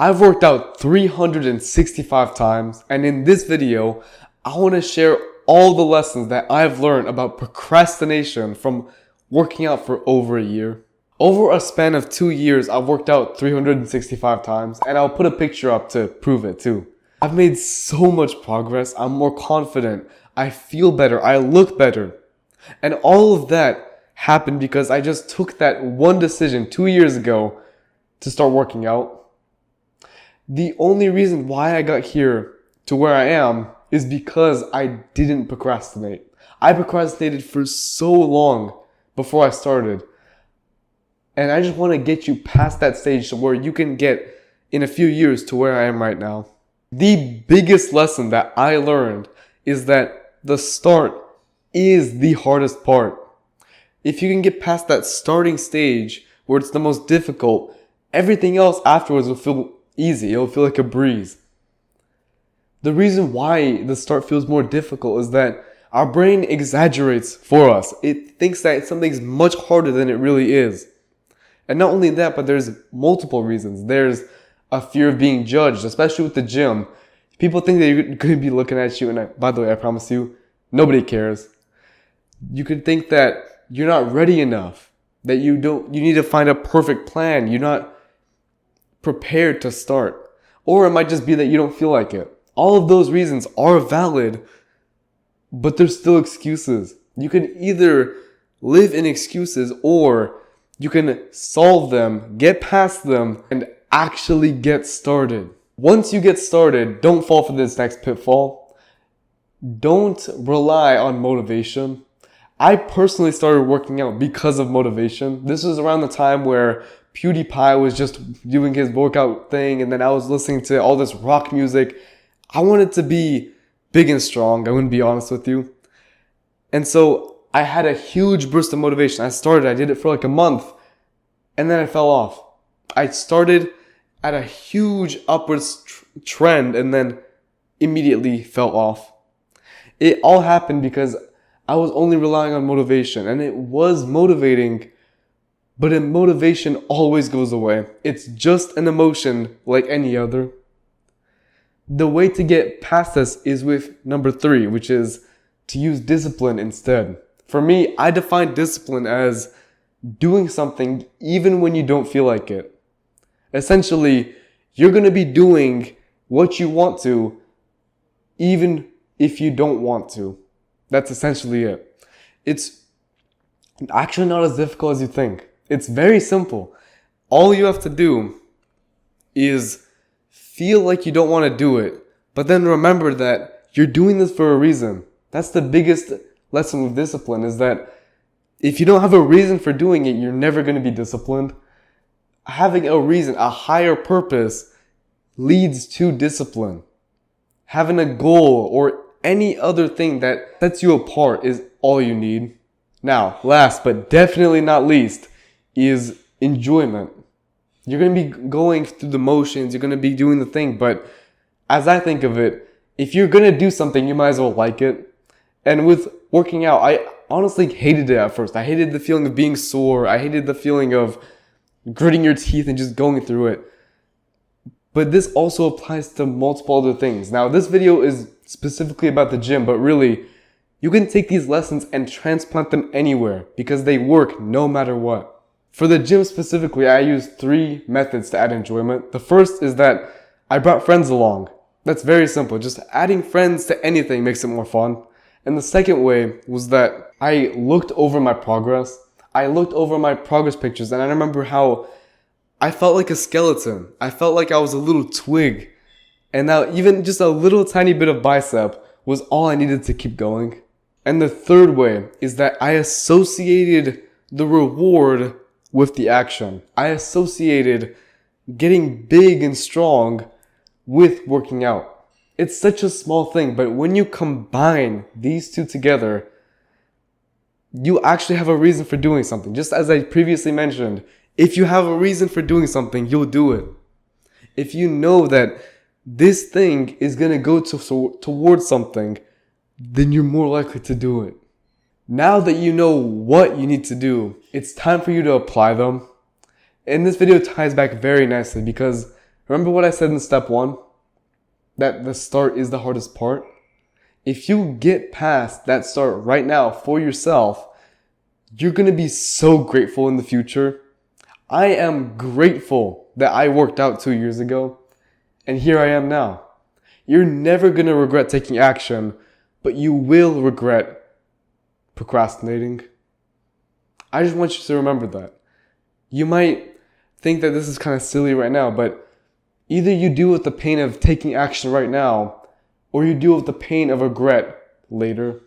I've worked out 365 times, and in this video, I want to share all the lessons that I've learned about procrastination from working out for over a year. Over a span of 2 years, I've worked out 365 times, and I'll put a picture up to prove it too. I've made so much progress. I'm more confident. I feel better. I look better. And all of that happened because I just took that one decision 2 years ago to start working out. The only reason why I got here to where I am is because I didn't procrastinate. I procrastinated for so long before I started. And I just want to get you past that stage to where you can get in a few years to where I am right now. The biggest lesson that I learned is that the start is the hardest part. If you can get past that starting stage where it's the most difficult, everything else afterwards will feel easy. It'll feel like a breeze. The reason why the start feels more difficult is that our brain exaggerates for us. It thinks that something's much harder than it really is. And not only that, but there's multiple reasons. There's a fear of being judged, especially with the gym. People think that you're going to be looking at you, and by the way, I promise you, nobody cares. You could think that you're not ready enough, that you need to find a perfect plan. You're not prepared to start. Or it might just be that you don't feel like it. All of those reasons are valid, but they're still excuses. You can either live in excuses or you can solve them, get past them, and actually get started. Once you get started, don't fall for this next pitfall. Don't rely on motivation. I personally started working out because of motivation. This was around the time where PewDiePie was just doing his workout thing, and then I was listening to all this rock music. I wanted to be big and strong, I'm going to be honest with you. And so I had a huge burst of motivation. I did it for like a month, and then I fell off. I started at a huge upwards trend and then immediately fell off. It all happened because I was only relying on motivation, and it was motivating, but motivation always goes away. It's just an emotion like any other. The way to get past this is with number 3, which is to use discipline instead. For me, I define discipline as doing something even when you don't feel like it. Essentially, you're going to be doing what you want to even if you don't want to. That's essentially it. It's actually not as difficult as you think. It's very simple. All you have to do is feel like you don't want to do it, but then remember that you're doing this for a reason. That's the biggest lesson with discipline, is that if you don't have a reason for doing it, you're never going to be disciplined. Having a reason, a higher purpose, leads to discipline. Having a goal or any other thing that sets you apart is all you need. Now, last but definitely not least is enjoyment. You're going to be going through the motions, you're going to be doing the thing, but as I think of it, if you're going to do something, you might as well like it. And with working out, I honestly hated it at first. I hated the feeling of being sore. I hated the feeling of gritting your teeth and just going through it. But this also applies to multiple other things. Now, this video is specifically about the gym, but really, you can take these lessons and transplant them anywhere because they work no matter what. For the gym specifically, I use 3 methods to add enjoyment. The first is that I brought friends along. That's very simple. Just adding friends to anything makes it more fun. And the second way was that I looked over my progress. I looked over my progress pictures, and I remember how I felt like a skeleton. I felt like I was a little twig. And now even just a little tiny bit of bicep was all I needed to keep going. And the third way is that I associated the reward with the action. I associated getting big and strong with working out. It's such a small thing, but when you combine these two together, you actually have a reason for doing something. Just as I previously mentioned, if you have a reason for doing something, you'll do it. If you know that this thing is going to go towards something, then you're more likely to do it. Now that you know what you need to do, it's time for you to apply them. And this video ties back very nicely because Remember what I said in step 1? That the start is the hardest part? If you get past that start right now for yourself, you're going to be so grateful in the future. I am grateful that I worked out 2 years ago, and here I am now. You're never going to regret taking action, but you will regret procrastinating. I just want you to remember that. You might think that this is kind of silly right now, but either you deal with the pain of taking action right now, or you deal with the pain of regret later.